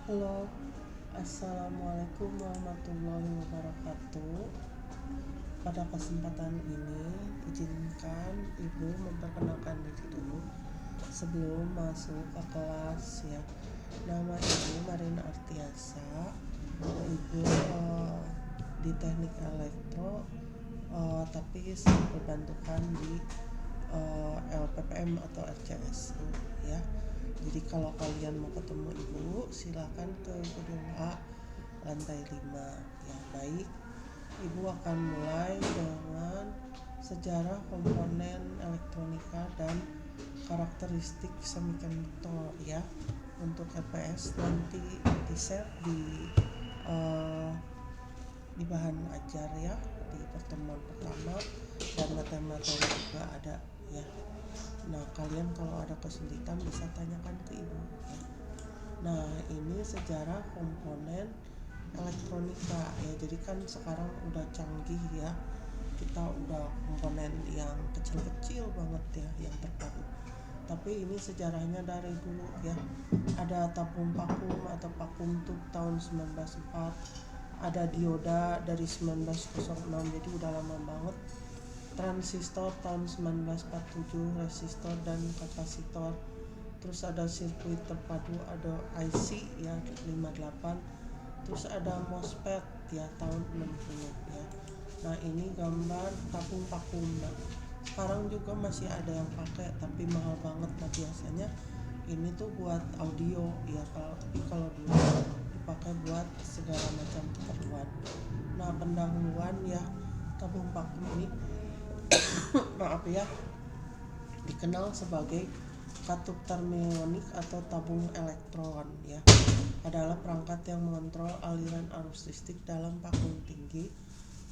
Halo, Assalamualaikum warahmatullahi wabarakatuh. Pada kesempatan ini, izinkan Ibu memperkenalkan diri dulu sebelum masuk ke kelas ya. Nama Ibu Marina Artiasa. Ibu di Teknik Elektro, tapi berbantukan di LPPM atau RCSU ya. Jadi kalau kalian mau ketemu Ibu, silakan ke gedung A lantai 5 ya. Baik, Ibu akan mulai dengan sejarah komponen elektronika dan karakteristik semikonduktor ya. Untuk EPS nanti di-share uh, di bahan ajar ya, di pertemuan pertama, dan materi-materi juga ada ya. Nah, kalian kalau ada kesulitan bisa tanyakan ke Ibu ya. Nah, ini sejarah komponen elektronika ya. Jadi kan sekarang udah canggih ya. Kita udah komponen yang kecil-kecil banget ya, yang terpadu. Tapi ini sejarahnya dari dulu ya. Ada tabung vakum atau vakum tube tahun 1904. Ada dioda dari 1906, jadi udah lama banget. Transistor tahun 1947, resistor dan kapasitor. Terus ada sirkuit terpadu, ada IC ya 58. Terus ada MOSFET ya tahun 60 ya. Nah, ini gambar tabung vakum. Nah, sekarang juga masih ada yang pakai tapi mahal banget. Nah, biasanya ini tuh buat audio ya, tapi kalau dulu dipakai buat segala macam keperluan. Nah, pendahuluan ya, tabung vakum ini maaf ya, dikenal sebagai katup termionik atau tabung elektron ya, adalah perangkat yang mengontrol aliran arus listrik dalam vakum tinggi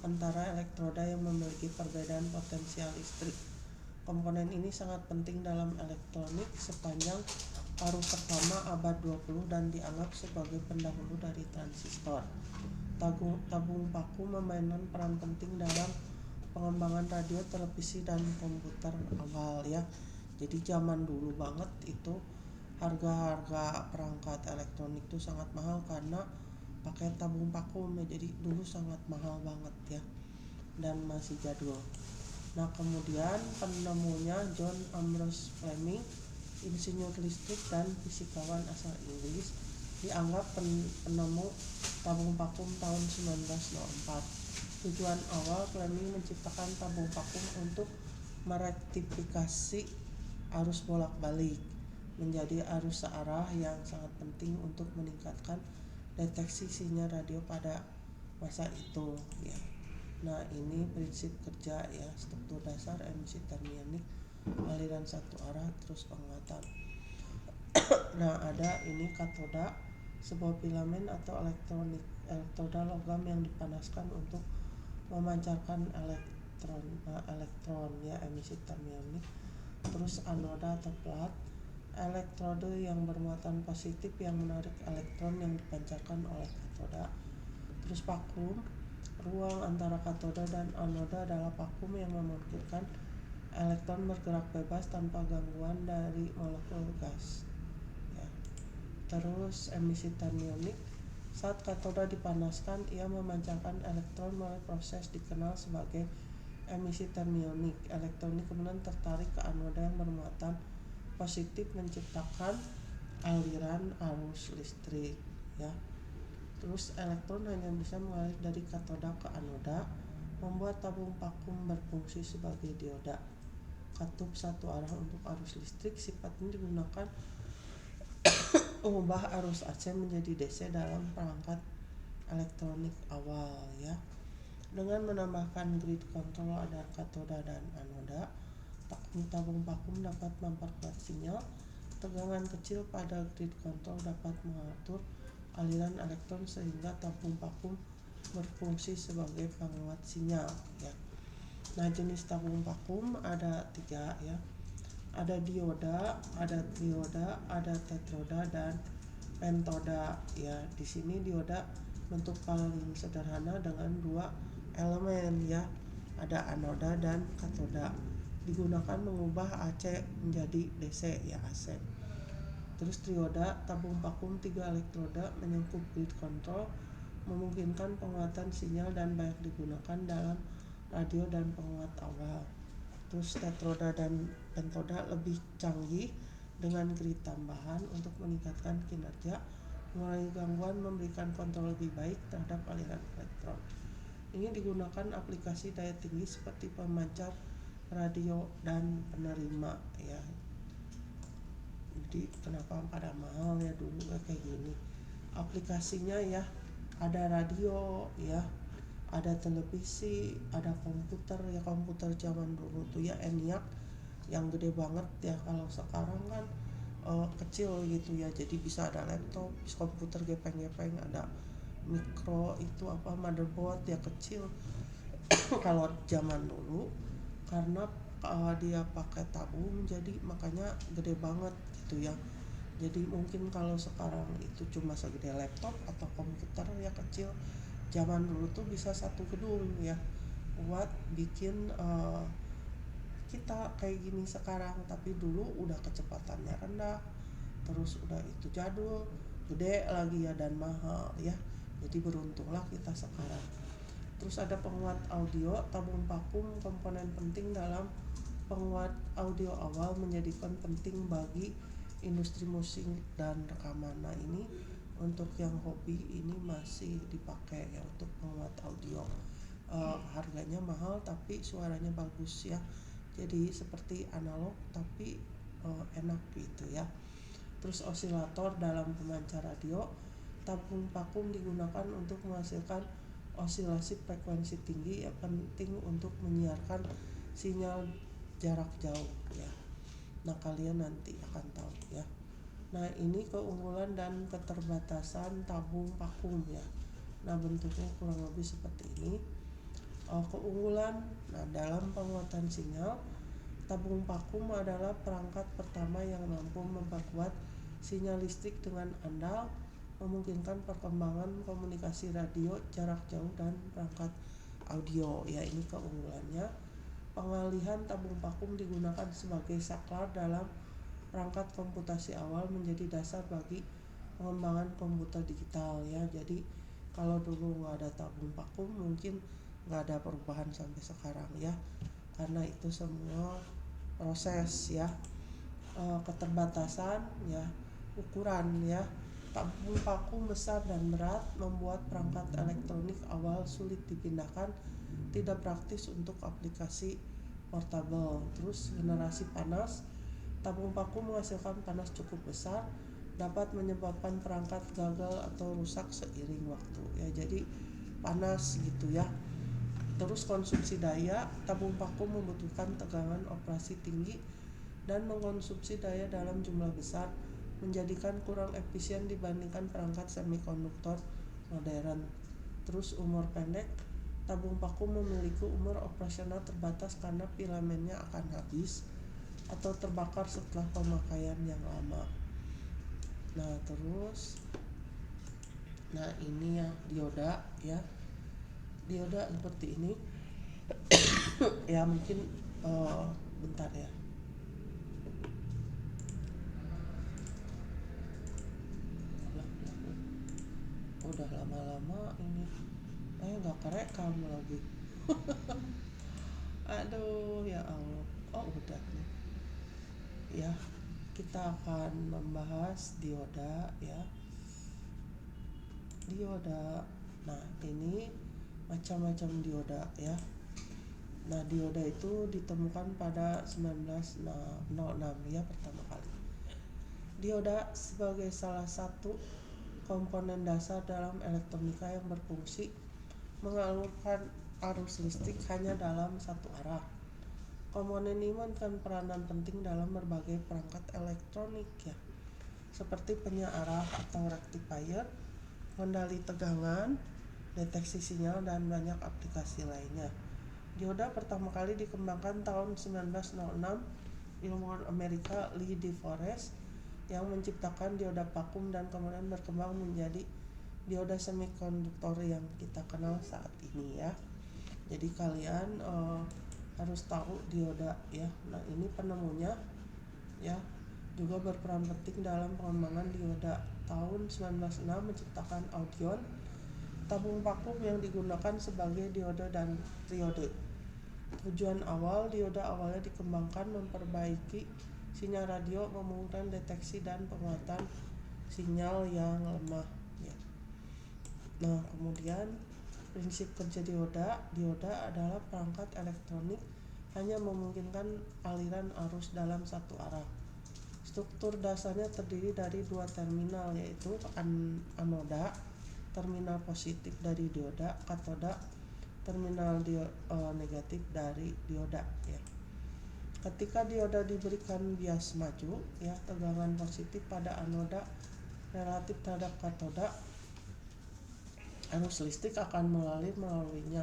antara elektroda yang memiliki perbedaan potensial listrik. Komponen ini sangat penting dalam elektronik sepanjang paruh pertama abad 20 dan dianggap sebagai pendahulu dari transistor. Tabung vakum memainkan peran penting dalam pengembangan radio, televisi, dan komputer awal ya. Jadi zaman dulu banget itu harga-harga perangkat elektronik itu sangat mahal karena pakai tabung vakum ya. Jadi dulu sangat mahal banget ya, dan masih jadul. Nah, kemudian penemunya John Ambrose Fleming, insinyur listrik dan fisikawan asal Inggris, dianggap penemu tabung vakum tahun 1904. Tujuan awal Fleming menciptakan tabung vakum untuk merektifikasi arus bolak-balik menjadi arus searah yang sangat penting untuk meningkatkan deteksi sinyal radio pada masa itu ya. Nah, ini prinsip kerja ya, struktur dasar emisi termionik, aliran satu arah, terus penguatan. Nah, ada ini katoda, sebuah filamen atau elektroda logam yang dipanaskan untuk memancarkan elektron ya, emisi termionik. Terus anoda atau plat, elektrode yang bermuatan positif yang menarik elektron yang dipancarkan oleh katoda. Terus vakum, ruang antara katoda dan anoda adalah vakum yang memungkinkan elektron bergerak bebas tanpa gangguan dari molekul gas ya. Terus emisi termionik, saat katoda dipanaskan ia memancarkan elektron melalui proses dikenal sebagai emisi termionik. Elektron ini kemudian tertarik ke anoda yang bermuatan positif menciptakan aliran arus listrik ya. Terus elektron hanya bisa mengalir dari katoda ke anoda, membuat tabung vakum berfungsi sebagai dioda katup satu arah untuk arus listrik. Sifat ini digunakan mengubah arus AC menjadi DC dalam perangkat elektronik awal ya. Dengan menambahkan grid control ada katoda dan anoda, tabung vakum dapat memperkuat sinyal. Tegangan kecil pada grid control dapat mengatur aliran elektron sehingga tabung vakum berfungsi sebagai penguat sinyal ya. Nah, jenis tabung vakum ada 3 ya. Ada dioda, ada trioda, ada tetroda, dan pentoda ya. Di sini dioda bentuk paling sederhana dengan 2 elemen ya. Ada anoda dan katoda. Digunakan mengubah AC menjadi DC ya, AC. Terus trioda, tabung vakum 3 elektroda menyangkut grid control, memungkinkan penguatan sinyal dan banyak digunakan dalam radio dan penguat awal. Terus tetroda dan pentoda lebih canggih dengan grid tambahan untuk meningkatkan kinerja, mengurangi gangguan, memberikan kontrol lebih baik terhadap aliran elektron. Ini digunakan aplikasi daya tinggi seperti pemancar radio dan penerima ya. Jadi kenapa pada mahal ya dulu kayak gini. Aplikasinya ya ada radio ya, ada televisi, ada komputer ya, komputer zaman dulu tuh ya ENIAC yang gede banget ya. Kalau sekarang kan kecil gitu ya, jadi bisa ada laptop, komputer gepeng-gepeng, ada mikro itu apa motherboard ya kecil. Kalau zaman dulu karena dia pakai tabung jadi makanya gede banget gitu ya. Jadi mungkin kalau sekarang itu cuma segede laptop atau komputer ya kecil, zaman dulu tuh bisa satu gedung ya buat bikin kita kayak gini sekarang. Tapi dulu udah kecepatannya rendah, terus udah itu jadul, gede lagi ya dan mahal ya. Jadi beruntunglah kita sekarang. Terus ada penguat audio, tabung vakum komponen penting dalam penguat audio awal, menjadikan penting bagi industri musik dan rekaman. Nah ini untuk yang hobi ini masih dipakai ya untuk penguat audio. Harganya mahal tapi suaranya bagus ya. Jadi seperti analog tapi enak gitu ya. Terus osilator dalam pemancar radio, tabung vakum digunakan untuk menghasilkan osilasi frekuensi tinggi yang penting untuk menyiarkan sinyal jarak jauh ya. Nah kalian nanti akan tahu ya. Nah ini keunggulan dan keterbatasan tabung vakum ya. Nah bentuknya kurang lebih seperti ini. Keunggulan, nah dalam penguatan sinyal, tabung vakum adalah perangkat pertama yang mampu memperkuat sinyal listrik dengan andal, memungkinkan perkembangan komunikasi radio jarak jauh dan perangkat audio ya. Ini keunggulannya. Pengalihan tabung vakum digunakan sebagai saklar dalam perangkat komputasi awal, menjadi dasar bagi pengembangan komputer digital ya. Jadi kalau dulu nggak ada tabung vakum mungkin nggak ada perubahan sampai sekarang ya, karena itu semua proses ya. Keterbatasan ya, ukuran ya, tabung vakum besar dan berat membuat perangkat elektronik awal sulit dipindahkan, tidak praktis untuk aplikasi portable. Terus generasi panas, tabung vakum menghasilkan panas cukup besar, dapat menyebabkan perangkat gagal atau rusak seiring waktu ya. Jadi panas gitu ya. Terus konsumsi daya, tabung vakum membutuhkan tegangan operasi tinggi dan mengkonsumsi daya dalam jumlah besar, menjadikan kurang efisien dibandingkan perangkat semikonduktor modern. Terus umur pendek, tabung vakum memiliki umur operasional terbatas karena filamennya akan habis atau terbakar setelah pemakaian yang lama. Nah terus, nah ini ya dioda ya. Dioda seperti ini ya mungkin bentar ya. Udah lama-lama ini nggak kerekam lagi. Aduh ya Allah. Oh udah nih ya, kita akan membahas dioda ya. Dioda, nah ini macam-macam dioda ya. Nah dioda itu ditemukan pada 1906 ya pertama kali. Dioda sebagai salah satu komponen dasar dalam elektronika yang berfungsi mengalirkan arus listrik hanya dalam satu arah. Komponen ini memainkan peranan penting dalam berbagai perangkat elektronik ya, seperti penyearah atau rectifier, kendali tegangan, deteksi sinyal, dan banyak aplikasi lainnya. Dioda pertama kali dikembangkan tahun 1906 ilmuwan Amerika Lee De Forest yang menciptakan dioda vakum dan kemudian berkembang menjadi dioda semikonduktor yang kita kenal saat ini ya. Jadi kalian harus tahu dioda ya. Nah ini penemunya ya, juga berperan penting dalam pengembangan dioda. Tahun 1906 menciptakan audion, tabung vakum yang digunakan sebagai dioda dan triode. Tujuan awal dioda awalnya dikembangkan memperbaiki sinyal radio, memungkinkan deteksi dan penguatan sinyal yang lemah. Ya. Nah, kemudian prinsip kerja dioda adalah perangkat elektronik hanya memungkinkan aliran arus dalam satu arah. Struktur dasarnya terdiri dari dua terminal, yaitu anoda, terminal positif dari dioda, katoda, terminal negatif dari dioda. Ya. Ketika dioda diberikan bias maju, ya, tegangan positif pada anoda relatif terhadap katoda, arus listrik akan mengalir melaluinya.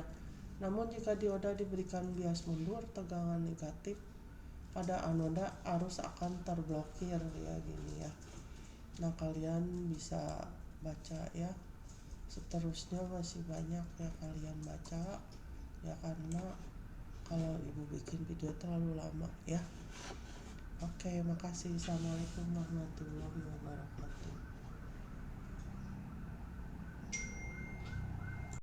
Namun jika dioda diberikan bias mundur, tegangan negatif pada anoda, arus akan terblokir, ya, gini ya. Nah, kalian bisa baca ya. Seterusnya masih banyak ya kalian baca ya, karena kalau ibu bikin video terlalu lama ya. Oke, makasih. Assalamualaikum warahmatullahi wabarakatuh.